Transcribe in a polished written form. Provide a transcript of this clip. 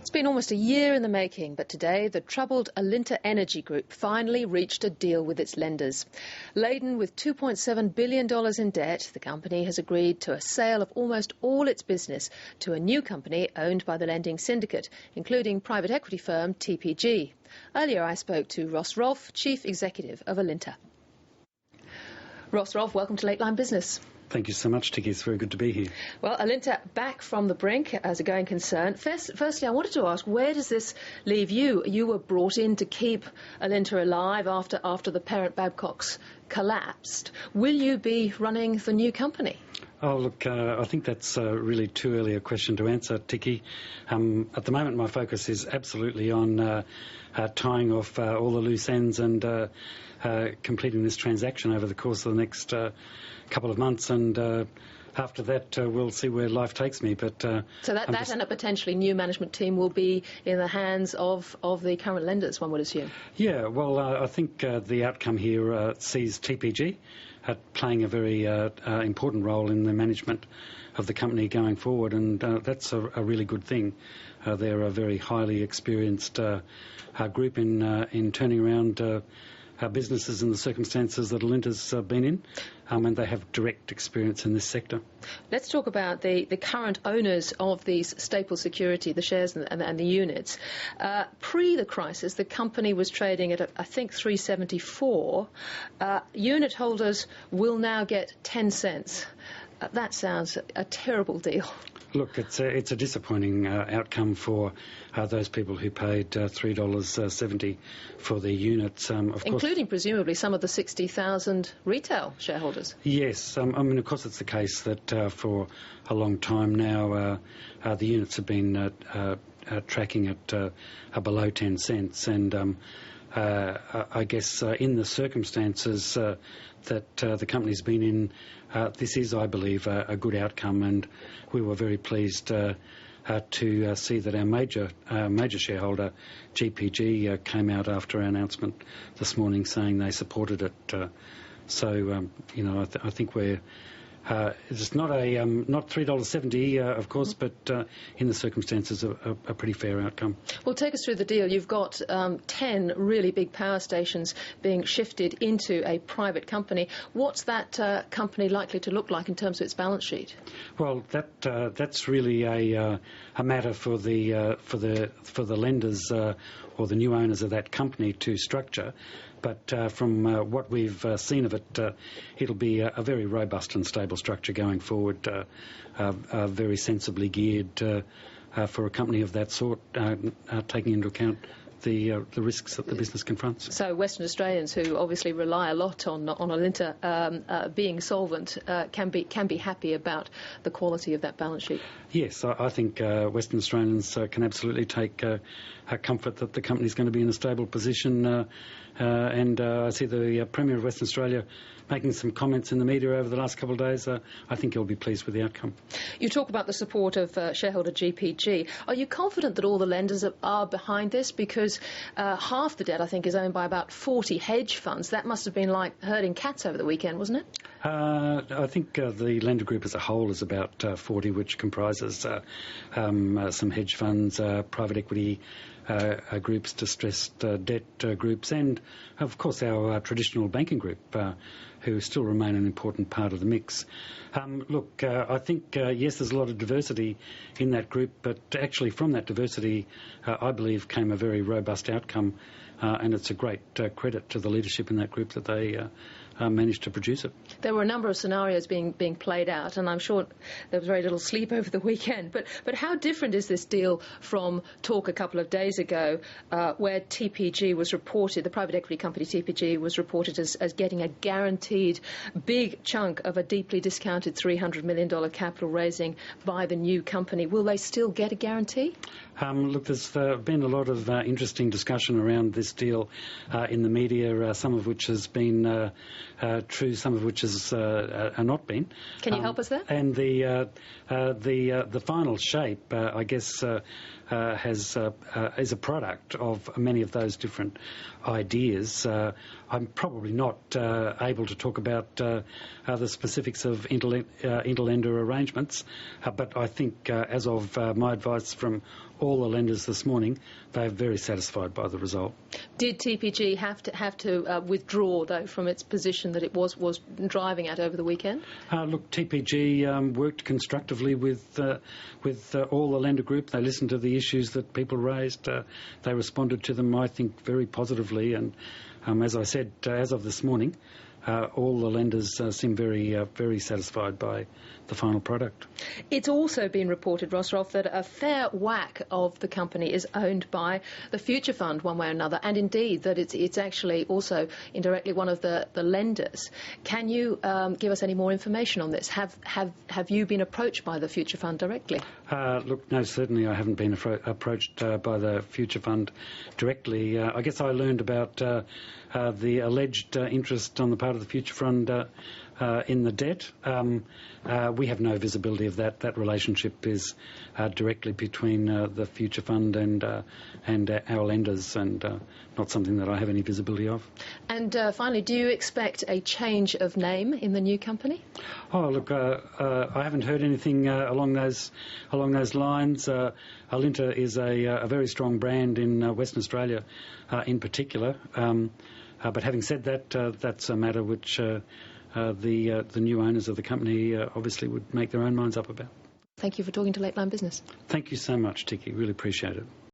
It's been almost a year in the making, but today the troubled Alinta Energy Group finally reached a deal with its lenders. Laden with $2.7 billion in debt, the company has agreed to a sale of almost all its business to a new company owned by the lending syndicate, including private equity firm TPG. Earlier I spoke to Ross Rolfe, Chief Executive of Alinta. Ross Rolfe, welcome to Late Line Business. Thank you so much, Tikki. It's very good to be here. Well, Alinta back from the brink as a going concern. Firstly, I wanted to ask, where does this leave you? You were brought in to keep Alinta alive after the parent Babcock's collapsed. Will you be running the new company? Oh, look, I think that's really too early a question to answer, Tikki. At the moment, my focus is absolutely on tying off all the loose ends and completing this transaction over the course of the next couple of months, and after that we'll see where life takes me. But so that and a potentially new management team will be in the hands of the current lenders, one would assume. Yeah, well, I think the outcome here sees TPG playing a very important role in the management of the company going forward, and that's a really good thing. They're a very highly experienced group in turning around businesses in the circumstances that Alinta's been in, and they have direct experience in this sector. Let's talk about the current owners of these staple security, the shares and the units. Pre the crisis, the company was trading at, I think, $3.74. Unit holders will now get 10 cents. That sounds a terrible deal. Look, it's a disappointing outcome for those people who paid $3.70 for their units. Including, presumably, some of the 60,000 retail shareholders. Yes. I mean, of course, it's the case that for a long time now the units have been tracking at below 10 cents. And I guess in the circumstances that the company's been in, this is, I believe, a good outcome, and we were very pleased to see that our major shareholder, GPG, came out after our announcement this morning saying they supported it. I think we're it's not $3.70, of course, but in the circumstances, a pretty fair outcome. Well, take us through the deal. You've got 10 really big power stations being shifted into a private company. What's that company likely to look like in terms of its balance sheet? Well, that's really a matter for the lenders or the new owners of that company to structure. But from what we've seen of it, it'll be a very robust and stable structure going forward, very sensibly geared for a company of that sort, taking into account the risks that the business confronts. So Western Australians, who obviously rely a lot on Alinta being solvent, can be happy about the quality of that balance sheet. Yes, I think Western Australians can absolutely take comfort that the company's going to be in a stable position. And I see the Premier of Western Australia making some comments in the media over the last couple of days. I think he'll be pleased with the outcome. You talk about the support of shareholder GPG. Are you confident that all the lenders are behind this? Because half the debt, I think, is owned by about 40 hedge funds. That must have been like herding cats over the weekend, wasn't it? I think the lender group as a whole is about 40, which comprises some hedge funds, private equity groups, distressed debt groups, and of course our traditional banking group, who still remain an important part of the mix. Look, I think, yes, there's a lot of diversity in that group, but actually from that diversity, I believe, came a very robust outcome, and it's a great credit to the leadership in that group that they managed to produce it. There were a number of scenarios being played out, and I'm sure there was very little sleep over the weekend. But how different is this deal from talk a couple of days ago, where TPG was reported, the private equity company TPG was reported as getting a guaranteed big chunk of a deeply discounted $300 million capital raising by the new company? Will they still get a guarantee? Look, there's been a lot of interesting discussion around this deal in the media, some of which has been true, some of which has not been. Can you help us there? And the final shape, I guess, is a product of many of those different ideas. I'm probably not able to talk about the specifics of interlender arrangements, but I think, as of my advice from all the lenders this morning, they're very satisfied by the result. Did TPG have to withdraw, though, from its position that it was driving at over the weekend? Look, TPG worked constructively with all the lender group. They listened to the issues that people raised. They responded to them, I think, very positively. And as I said, as of this morning, all the lenders seem very satisfied by the final product. It's also been reported, Ross-Rolf, that a fair whack of the company is owned by the Future Fund one way or another, and indeed that it's actually also indirectly one of the lenders. Can you give us any more information on this? Have you been approached by the Future Fund directly? Look, no, certainly I haven't been approached by the Future Fund directly. I guess I learned about the alleged interest on the part of the Future Fund in the debt. We have no visibility of that. That relationship is directly between the Future Fund and our lenders, and not something that I have any visibility of. And finally, do you expect a change of name in the new company? Oh, look, I haven't heard anything along those lines. Alinta is a very strong brand in Western Australia, in particular. But having said that, that's a matter which the new owners of the company obviously would make their own minds up about. Thank you for talking to Late Line Business. Thank you so much, Tiki. Really appreciate it.